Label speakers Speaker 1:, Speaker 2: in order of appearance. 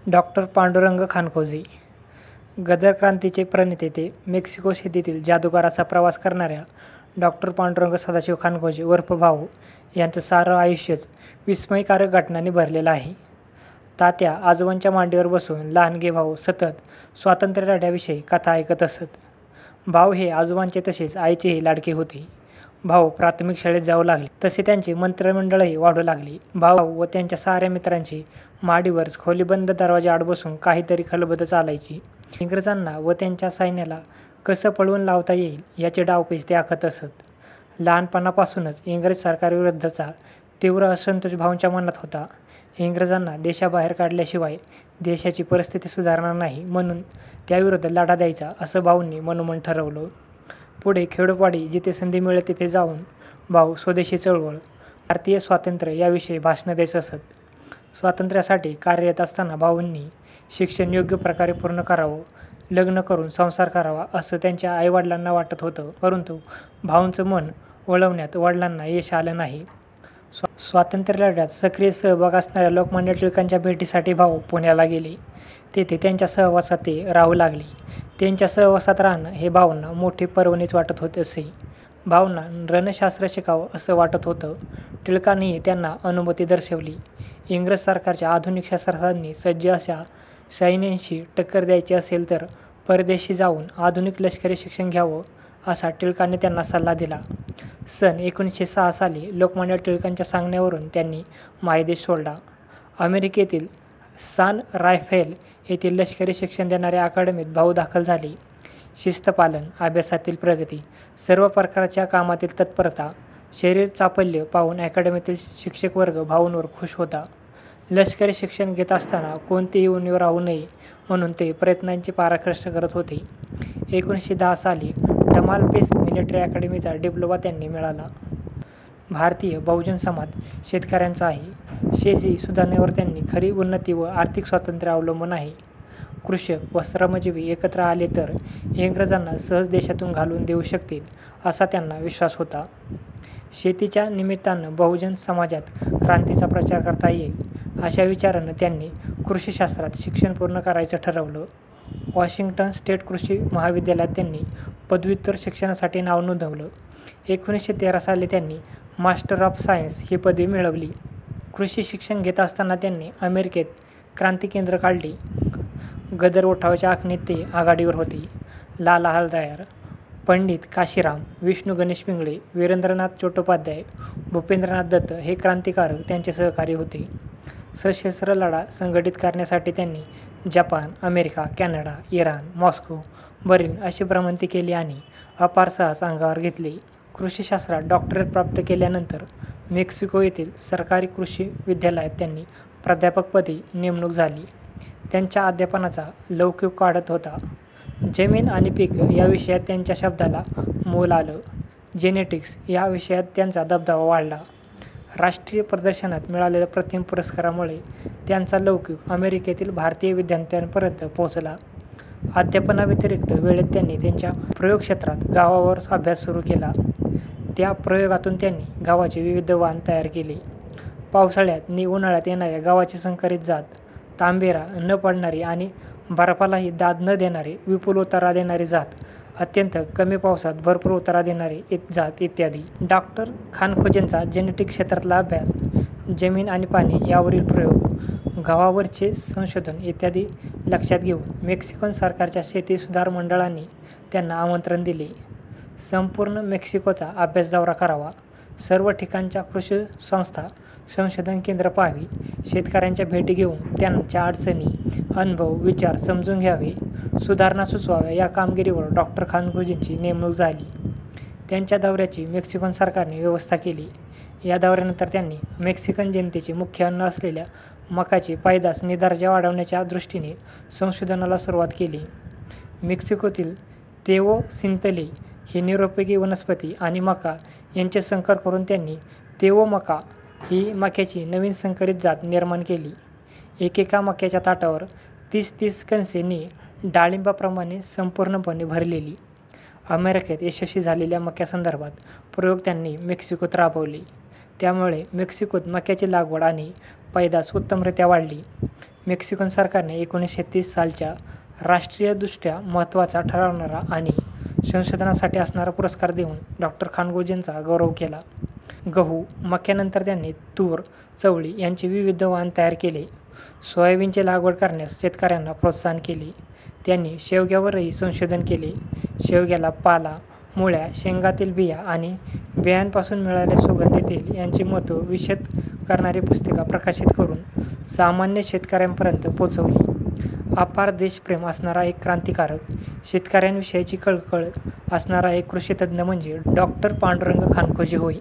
Speaker 1: Doctor Pandurang Khankhoje. गदर क्रांतीचे प्रणेते ते मेक्सिको सिटीतील जादूगाराचा प्रवास करणाऱ्या डॉक्टर पांडुरंग सदाशिव खानखोजे उर्फ भाऊ यांचं सारं आयुष्यच विस्मयकारक घटनांनी भरलेलं आहे. तात्या आजोबांच्या मांडीवर बसून लहानगे भाऊ सतत स्वातंत्र्य लढ्याविषयी कथा ऐकत असत. भाऊ हे आजोबांचे तसेच आईचेही लाडके होते. भाऊ प्राथमिक शाळेत जाऊ लागले तसे त्यांचे मंत्रमंडळही वाढू लागले. भाऊ व त्यांच्या साऱ्या मित्रांची माडीवर खोलीबंद दरवाजाआड बसून काहीतरी खलबत चालायची. इंग्रजांना व त्यांच्या सैन्याला कसं पळवून लावता येईल याचे डावपेच ते आखत असत. लहानपणापासूनच इंग्रज सरकारविरुद्धचा तीव्र असंतोष भाऊंच्या मनात होता. इंग्रजांना देशाबाहेर काढल्याशिवाय देशाची परिस्थिती सुधारणार नाही, म्हणून त्याविरुद्ध लढा द्यायचा असं भाऊंनी मनोमन ठरवलं. पुढे खेडोपाडी जिथे संधी मिळेल तिथे जाऊन भाऊ स्वदेशी चळवळ, भारतीय स्वातंत्र्य याविषयी भाषणं देत असत. स्वातंत्र्यासाठी कार्यरत असताना भाऊंनी शिक्षण योग्य प्रकारे पूर्ण करावं, लग्न करून संसार करावा असं त्यांच्या आईवडिलांना वाटत होतं. परंतु भाऊंचं मन वळवण्यात वडिलांना यश आलं नाही. स्वातंत्र्य लढ्यात सक्रिय सहभाग असणाऱ्या लोकमान्य टिळकांच्या भेटीसाठी भाऊ पुण्याला गेले. तेथे त्यांच्या सहवासात ते राहू लागले. त्यांच्या सहवासात राहणं हे भाऊंना मोठी पर्वणीच वाटत होते असे. भाऊंना रणशास्त्र शिकावं असं वाटत होतं. टिळकांनीही त्यांना अनुमती दर्शवली. इंग्रज सरकारच्या आधुनिक शस्त्रास्त्रांनी सज्ज अशा सैन्यांशी टक्कर द्यायची असेल तर परदेशी जाऊन आधुनिक लष्करी शिक्षण घ्यावं असा टिळकांनी त्यांना सल्ला दिला. सन 1906 साली लोकमान्य टिळकांच्या सांगण्यावरून त्यांनी मायदेश सोडला. अमेरिकेतील सान राफेल येथील लष्करी शिक्षण देणाऱ्या अकादमीत भाऊ दाखल झाले. शिस्तपालन, अभ्यासातील प्रगती, सर्व प्रकारच्या कामातील तत्परता, शरीर चापल्य पाहून अकादमीतील शिक्षक वर्ग भाऊंवर खुश होता. लष्करी शिक्षण घेत असताना कोणतीही उणीव राहू नये म्हणून ते प्रयत्नांची पराकाष्ठा करत होते. 1910 साली डमालपेस मिलिटरी अकॅडमीचा डिप्लोमा त्यांनी मिळाला. भारतीय बहुजन समाज शेतकऱ्यांचा आहे. शेती सुधारण्यावर त्यांनी खरी उन्नती व आर्थिक स्वातंत्र्य अवलंबून आहे. कृषक व श्रमजीवी एकत्र आले तर इंग्रजांना सहज देशातून घालवून देऊ शकतील असा त्यांना विश्वास होता. शेतीच्या निमित्तानं बहुजन समाजात क्रांतीचा प्रचार करता येईल अशा विचारानं त्यांनी कृषीशास्त्रात शिक्षण पूर्ण करायचं ठरवलं. वॉशिंग्टन स्टेट कृषी महाविद्यालयात त्यांनी पदव्युत्तर शिक्षणासाठी नाव नोंदवलं. 1913 साली त्यांनी मास्टर ऑफ सायन्स ही पदवी मिळवली. कृषी शिक्षण घेत असताना त्यांनी अमेरिकेत क्रांती केंद्र काढली. गदर उठावाच्या आखणीत ते आघाडीवर होते. लाला हलदर, पंडित काशीराम, विष्णू गणेश पिंगळे, वीरेंद्रनाथ चट्टोपाध्याय, भूपेंद्रनाथ दत्त हे क्रांतिकारक त्यांचे सहकारी होते. सशस्त्र लढा संघटित करण्यासाठी त्यांनी Japan, America, Canada, Iran, Moscow, Berlin अशी भ्रमंती केली आणि अपार साहस अंगावर घेतले. कृषीशास्त्रात डॉक्टरेट प्राप्त केल्यानंतर मेक्सिको येथील सरकारी कृषी विद्यालयात त्यांनी प्राध्यापकपदी नेमणूक झाली. त्यांच्या अध्यापनाचा लौकिक वाढत होता. जमीन आणि पीक या विषयात त्यांच्या शब्दाला मोल आलं. जेनेटिक्स या विषयात त्यांचा दबदबा वाढला. राष्ट्रीय प्रदर्शनात मिळालेल्या प्रथम पुरस्कारामुळे त्यांचा लौकिक अमेरिकेतील भारतीय विद्यार्थ्यांपर्यंत पोहोचला. अध्यापनाव्यतिरिक्त वेळेत त्यांनी त्यांच्या प्रयोगक्षेत्रात गावावर अभ्यास सुरू केला. त्या प्रयोगातून त्यांनी गावाचे विविध वाण तयार केले. पावसाळ्यात नि उन्हाळ्यात येणाऱ्या गावाची संकरित जात, तांबेरा न पडणारी आणि बर्फालाही दाद न देणारे, विपुल उतारा देणारी जात, अत्यंत कमी पावसात भरपूर उतारा देणारी जात इत्यादी. डॉक्टर खानखोजेंचा जेनेटिक क्षेत्रातला अभ्यास, जमीन आणि पाणी यावरील प्रयोग, गावावरचे संशोधन इत्यादी लक्षात घेऊन मेक्सिकन सरकारच्या शेती सुधार मंडळांनी त्यांना आमंत्रण दिले. संपूर्ण मेक्सिकोचा अभ्यास दौरा करावा, सर्व ठिकाणच्या कृषी संस्था, संशोधन केंद्र पाहावी, शेतकऱ्यांच्या भेटी घेऊन त्यांच्या अडचणी, अनुभव, विचार समजून घ्यावे, सुधारणा सुचवाव्या या कामगिरीवर डॉक्टर खानखोजेंची नेमणूक झाली. त्यांच्या दौऱ्याची मेक्सिकन सरकारने व्यवस्था केली. या दौऱ्यानंतर त्यांनी मेक्सिकन जनतेचे मुख्य अन्न असलेल्या मकाची पैदास दर्जा वाढवण्याच्या दृष्टीने संशोधनाला सुरुवात केली. मेक्सिकोतील तेओ सिंतले ही निरुपयोगी वनस्पती आणि मका यांचे संकर करून त्यांनी तेओ मका ही मक्याची नवीन संकरित जात निर्माण केली. एकेका मक्याच्या ताटावर 30-30 कणसे डाळिंबाप्रमाणे संपूर्णपणे भरलेली. अमेरिकेत यशस्वी झालेल्या मक्यासंदर्भात प्रयोग त्यांनी मेक्सिकोत राबवले. त्यामुळे मेक्सिकोत मक्याची लागवड आणि पैदास उत्तमरित्या वाढली. मेक्सिकन सरकारने 1930 सालच्या राष्ट्रीयदृष्ट्या महत्त्वाचा ठरवणारा आणि संशोधनासाठी असणारा पुरस्कार देऊन डॉक्टर खानगोजेंचा गौरव केला. गहू, मक्यानंतर त्यांनी तूर, चवळी यांचे विविध वाण तयार केले. सोयाबीनची लागवड करण्यास शेतकऱ्यांना प्रोत्साहन केले. त्यांनी शेवग्यावरही संशोधन केले. शेवग्याला पाला, मुळ्या, शेंगातील बिया आणि बियांपासून मिळालेले सुगंधी तेल यांचे महत्त्व विशद करणारी पुस्तिका प्रकाशित करून सामान्य शेतकऱ्यांपर्यंत पोचवली. अपार देशप्रेम असणारा एक क्रांतिकारक, शेतकऱ्यांविषयीची कळकळ असणारा एक कृषीतज्ञ म्हणजे डॉक्टर पांडुरंग खानखोजे होय.